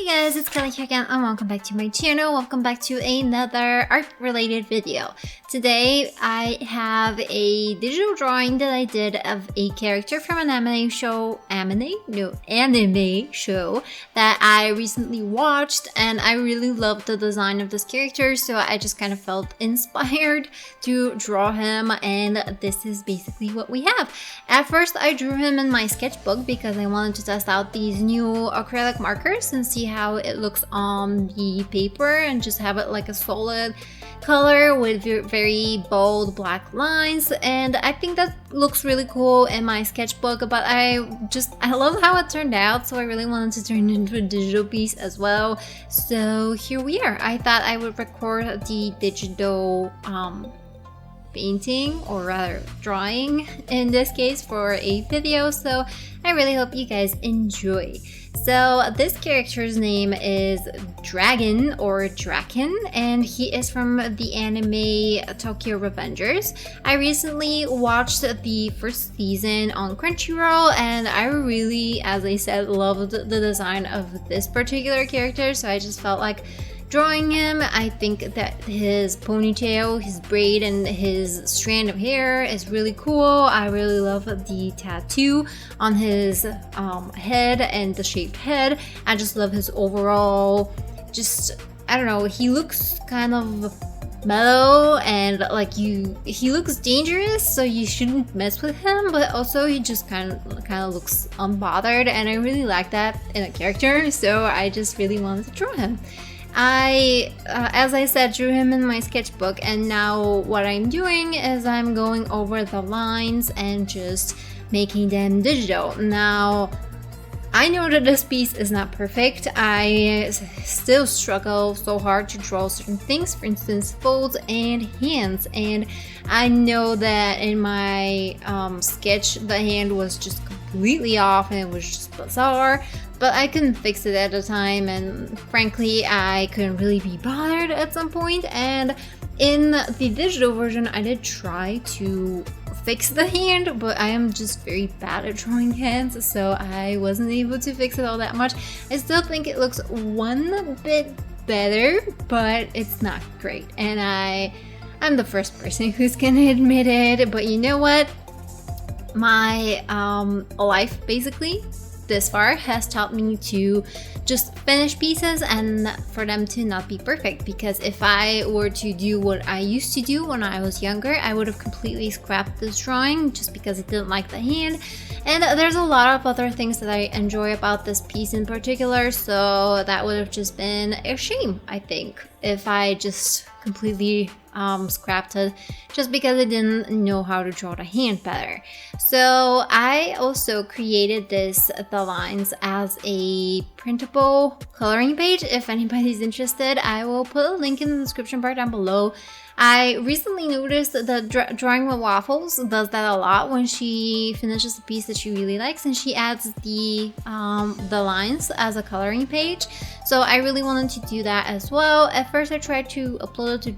guys, it's Kelly here again and welcome back to my channel. Welcome back to another art related video. Today I have a digital drawing that I did of a character from an anime show that I recently watched, and I really loved the design of this character, so I just kind of felt inspired to draw him, and this is basically what we have. At first I drew him in my sketchbook because I wanted to test out these new acrylic markers and see how it looks on the paper and just have it like a solid color with very bold black lines, and I think that looks really cool in my sketchbook, but I love how it turned out, so I really wanted to turn it into a digital piece as well. So here we are. I thought I would record the digital painting, or rather drawing in this case, for a video, so I really hope you guys enjoy. So this character's name is Dragon or Draken, and he is from the anime Tokyo Revengers. I recently watched the first season on Crunchyroll, and I really, as I said, loved the design of this particular character, so I just felt like drawing him. I think that his ponytail, his braid, and his strand of hair is really cool. I really love the tattoo on his head and the shaped head. I just love his overall, I don't know, he looks kind of mellow and like he looks dangerous, so you shouldn't mess with him, but also he just kind of looks unbothered, and I really like that in a character, so I just really wanted to draw him. I, as I said, drew him in my sketchbook, and now what I'm doing is I'm going over the lines and just making them digital. Now, I know that this piece is not perfect. I still struggle so hard to draw certain things, for instance, folds and hands, and I know that in my sketch the hand was just completely off and it was just bizarre, but I couldn't fix it at the time, and frankly I couldn't really be bothered at some point. And in the digital version I did try to fix the hand, but I am just very bad at drawing hands, so I wasn't able to fix it all that much. I still think it looks one bit better, but it's not great, and I'm the first person who's gonna admit it. But you know what, my life basically this far has taught me to just finish pieces and for them to not be perfect, because if I were to do what I used to do when I was younger, I would have completely scrapped this drawing just because I didn't like the hand. And there's a lot of other things that I enjoy about this piece in particular, so that would have just been a shame, I think, if I just completely scrapped it just because I didn't know how to draw the hand better. So I also created the lines as a printable coloring page. If anybody's interested, I will put a link in the description bar down below. I recently noticed that Drawing with Waffles does that a lot when she finishes a piece that she really likes, and she adds the lines as a coloring page. So I really wanted to do that as well. At first I tried to upload it to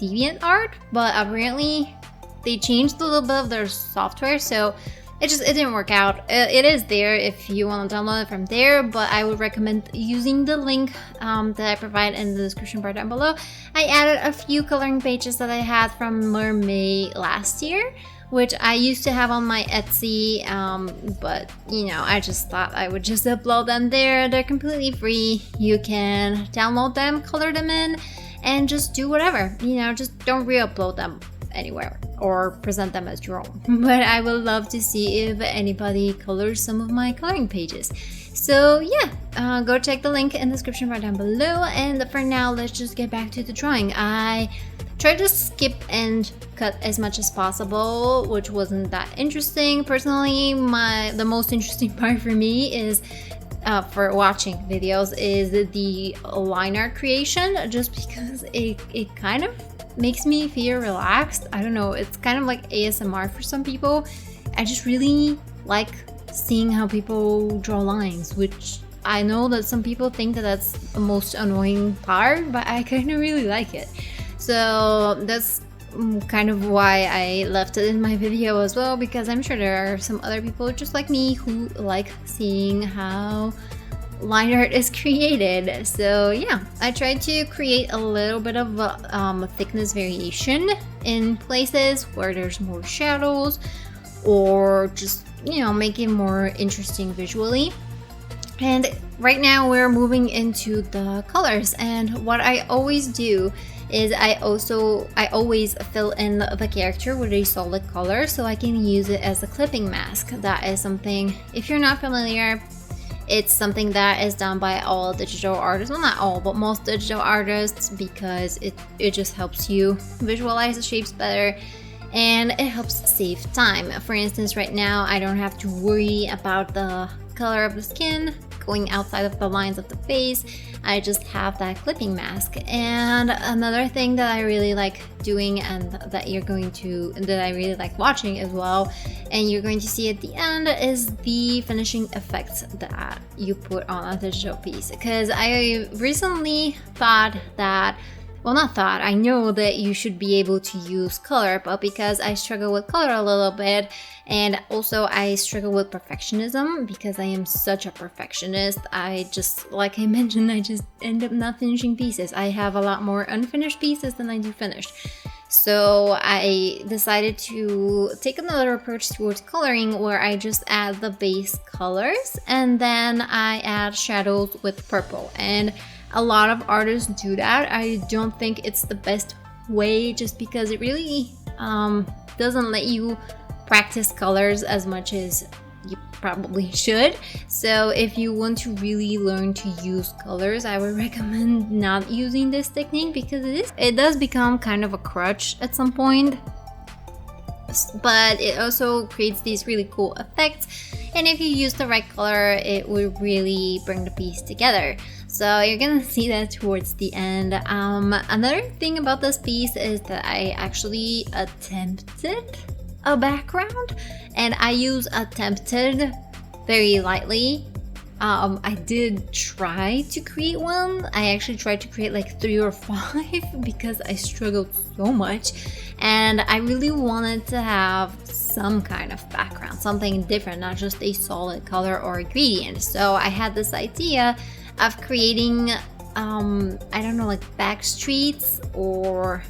DeviantArt, but apparently they changed a little bit of their software, so it didn't work out. It is there if you want to download it from there, but I would recommend using the link that I provide in the description bar down below. I added a few coloring pages that I had from Mermaid last year, which I used to have on my Etsy, but you know, I just thought I would just upload them there. They're completely free. You can download them, color them in, and just do whatever, you know, just don't re-upload them anywhere or present them as your own. But I would love to see if anybody colors some of my coloring pages. So yeah, go check the link in the description right down below, and for now let's just get back to the drawing. I tried to skip and cut as much as possible, which wasn't that interesting. Personally, the most interesting part for me is for watching videos is the line art creation, just because it kind of makes me feel relaxed. I don't know, it's kind of like ASMR for some people. I just really like seeing how people draw lines, which I know that some people think that that's the most annoying part, but I kind of really like it. So that's kind of why I left it in my video as well, because I'm sure there are some other people just like me who like seeing how line art is created. So yeah, I tried to create a little bit of a thickness variation in places where there's more shadows, or just, you know, make it more interesting visually. And right now we're moving into the colors, and what I always do is I always fill in the character with a solid color so I can use it as a clipping mask. That is something, if you're not familiar, it's something that is done by all digital artists. Well, not all, but most digital artists, because it just helps you visualize the shapes better, and it helps save time. For instance, right now I don't have to worry about the color of the skin going outside of the lines of the face. I just have that clipping mask. And another thing that I really like doing, and that I really like watching as well, and you're going to see at the end, is the finishing effects that you put on a digital piece. Because I recently thought that, well, not thought, I know that you should be able to use color, but because I struggle with color a little bit, and also I struggle with perfectionism because I am such a perfectionist, I just, like I mentioned, I just end up not finishing pieces. I have a lot more unfinished pieces than I do finished. So I decided to take another approach towards coloring, where I just add the base colors and then I add shadows with purple. And a lot of artists do that. I don't think it's the best way, just because it really doesn't let you practice colors as much as you probably should. So if you want to really learn to use colors, I would recommend not using this technique, because it does become kind of a crutch at some point, but it also creates these really cool effects, and if you use the right color, it will really bring the piece together. So you're gonna see that towards the end. Another thing about this piece is that I actually attempted a background, and I use attempted very lightly. I did try to create one. I actually tried to create like 3 or 5 because I struggled so much, and I really wanted to have some kind of background, something different, not just a solid color or ingredient. So I had this idea of creating I don't know, like back streets, or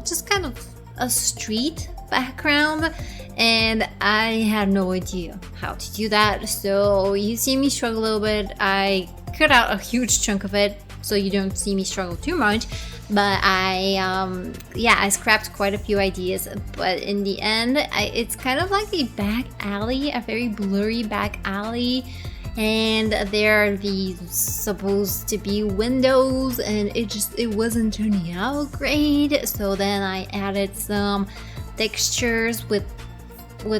just kind of a street background, and I had no idea how to do that. So you see me struggle a little bit. I cut out a huge chunk of it so you don't see me struggle too much, but I scrapped quite a few ideas. But in the end, it's kind of like a back alley, a very blurry back alley, and there are these supposed to be windows, and it wasn't turning out great. So then I added some textures with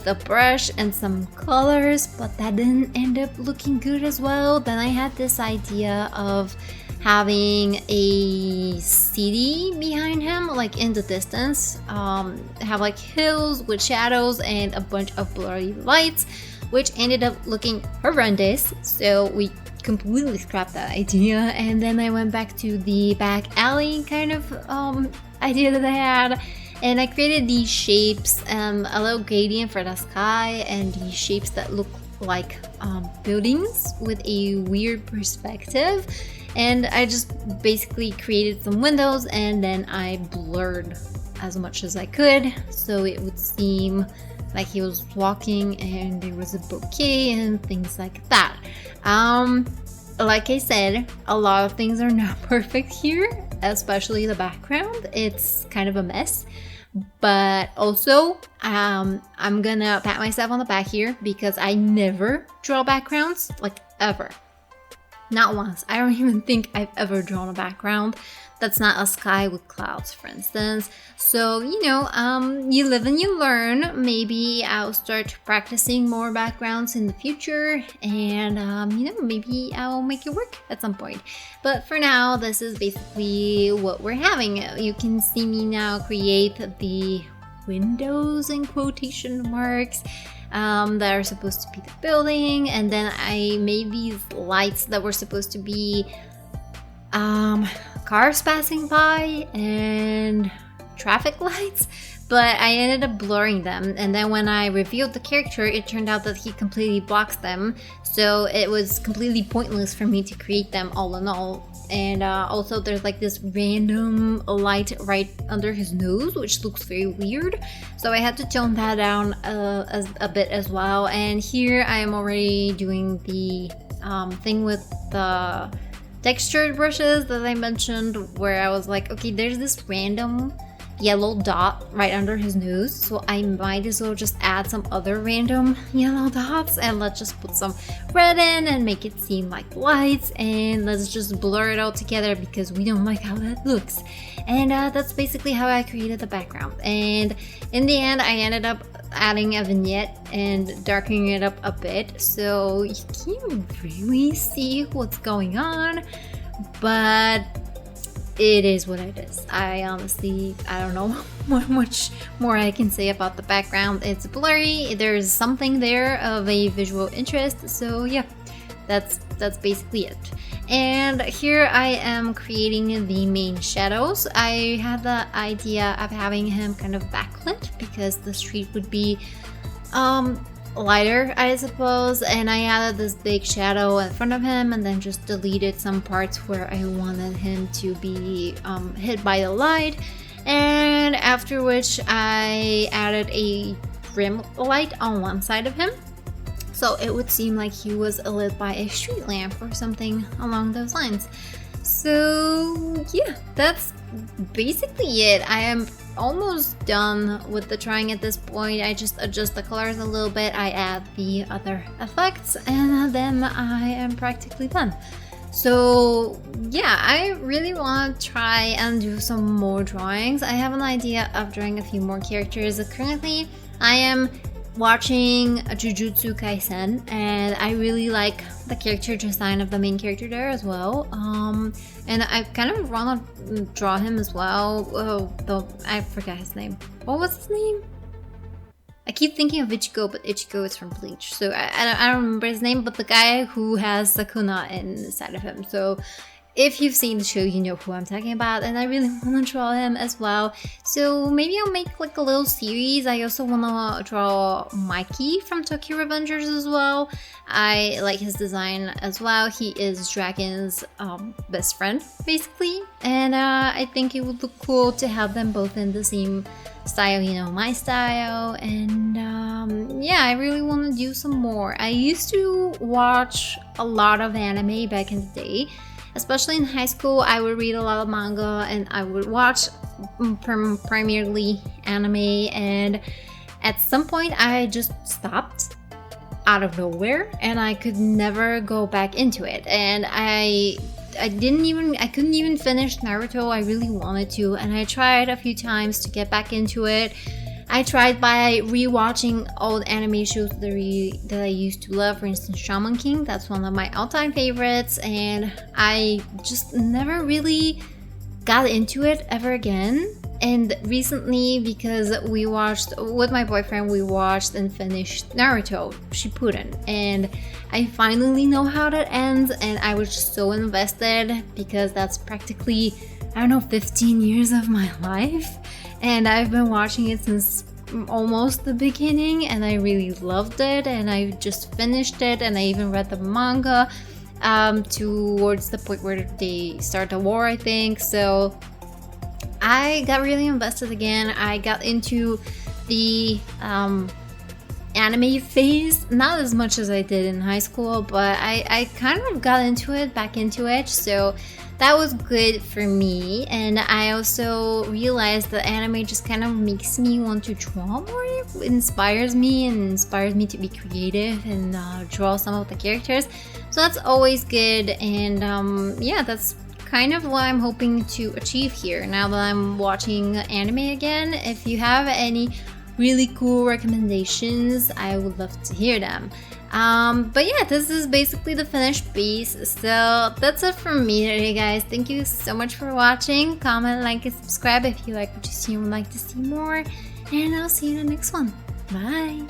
a brush and some colors, but that didn't end up looking good as well. Then I had this idea of having a city behind him, like in the distance, have like hills with shadows and a bunch of blurry lights, which ended up looking horrendous. So we completely scrapped that idea, and then I went back to the back alley kind of idea that I had. And I created these shapes, a little gradient for the sky, and these shapes that look like buildings with a weird perspective. And I just basically created some windows, and then I blurred as much as I could so it would seem like he was walking and there was a bouquet and things like that. Like I said, a lot of things are not perfect here, especially the background. It's kind of a mess. But also, I'm gonna pat myself on the back here because I never draw backgrounds, like ever. Not once. I don't even think I've ever drawn a background that's not a sky with clouds, for instance. So, you know, you live and you learn. Maybe I'll start practicing more backgrounds in the future, and, you know, maybe I'll make it work at some point. But for now, this is basically what we're having. You can see me now create the windows in quotation marks that are supposed to be the building, and then I made these lights that were supposed to be cars passing by and traffic lights, but I ended up blurring them, and then when I revealed the character, it turned out that he completely blocks them, so it was completely pointless for me to create them all in all. And also there's like this random light right under his nose, which looks very weird, so I had to tone that down a bit as well. And here I am already doing the thing with the textured brushes that I mentioned, where I was like, okay, there's this random yellow dot right under his nose, so I might as well just add some other random yellow dots, and let's just put some red in and make it seem like lights, and let's just blur it all together because we don't like how that looks. And that's basically how I created the background. And in the end, I ended up adding a vignette and darkening it up a bit so you can't really see what's going on, but it is what it is. I honestly, I don't know what much more I can say about the background. It's blurry, there's something there of a visual interest, so yeah, that's basically it. And here I am creating the main shadows. I had the idea of having him kind of backlit because the street would be lighter, I suppose, and I added this big shadow in front of him and then just deleted some parts where I wanted him to be hit by the light, and after which I added a rim light on one side of him so it would seem like he was lit by a street lamp or something along those lines. So yeah, that's basically it. I am almost done with the drawing at this point. I just adjust the colors a little bit, I add the other effects, and then I am practically done. So yeah, I really want to try and do some more drawings. I have an idea of drawing a few more characters. Currently, I am watching Jujutsu Kaisen, and I really like the character design of the main character there as well. And I kind of want to draw him as well. Though I forgot his name. What was his name? I keep thinking of Ichigo, but Ichigo is from Bleach, so I don't remember his name. But the guy who has Sakuna inside of him. So if you've seen the show, you know who I'm talking about, and I really want to draw him as well. So maybe I'll make like a little series. I also want to draw Mikey from Tokyo Revengers as well. I like his design as well. He is Dragon's best friend, basically. And I think it would look cool to have them both in the same style, you know, my style. And yeah, I really want to do some more. I used to watch a lot of anime back in the day. Especially in high school, I would read a lot of manga and I would watch primarily anime, and at some point I just stopped out of nowhere and I could never go back into it. And I couldn't even finish Naruto. I really wanted to, and I tried a few times to get back into it. I tried by rewatching old anime shows that I used to love, for instance Shaman King, that's one of my all-time favorites, and I just never really got into it ever again. And recently, because we watched, with my boyfriend, we watched and finished Naruto Shippuden, and I finally know how that ends, and I was just so invested because that's practically, I don't know, 15 years of my life. And I've been watching it since almost the beginning, and I really loved it, and I just finished it, and I even read the manga towards the point where they start the war, I think. So I got really invested again. I got into the anime phase, not as much as I did in high school, but I kind of got into it, back into it, so that was good for me. And I also realized that anime just kind of makes me want to draw more. It inspires me to be creative and draw some of the characters, so that's always good. And yeah, that's kind of what I'm hoping to achieve here now that I'm watching anime again. If you have any really cool recommendations, I would love to hear them. But yeah, this is basically the finished piece. So that's it from me today, guys. Thank you so much for watching. Comment, like, and subscribe if you like what you see and would like to see more. And I'll see you in the next one. Bye!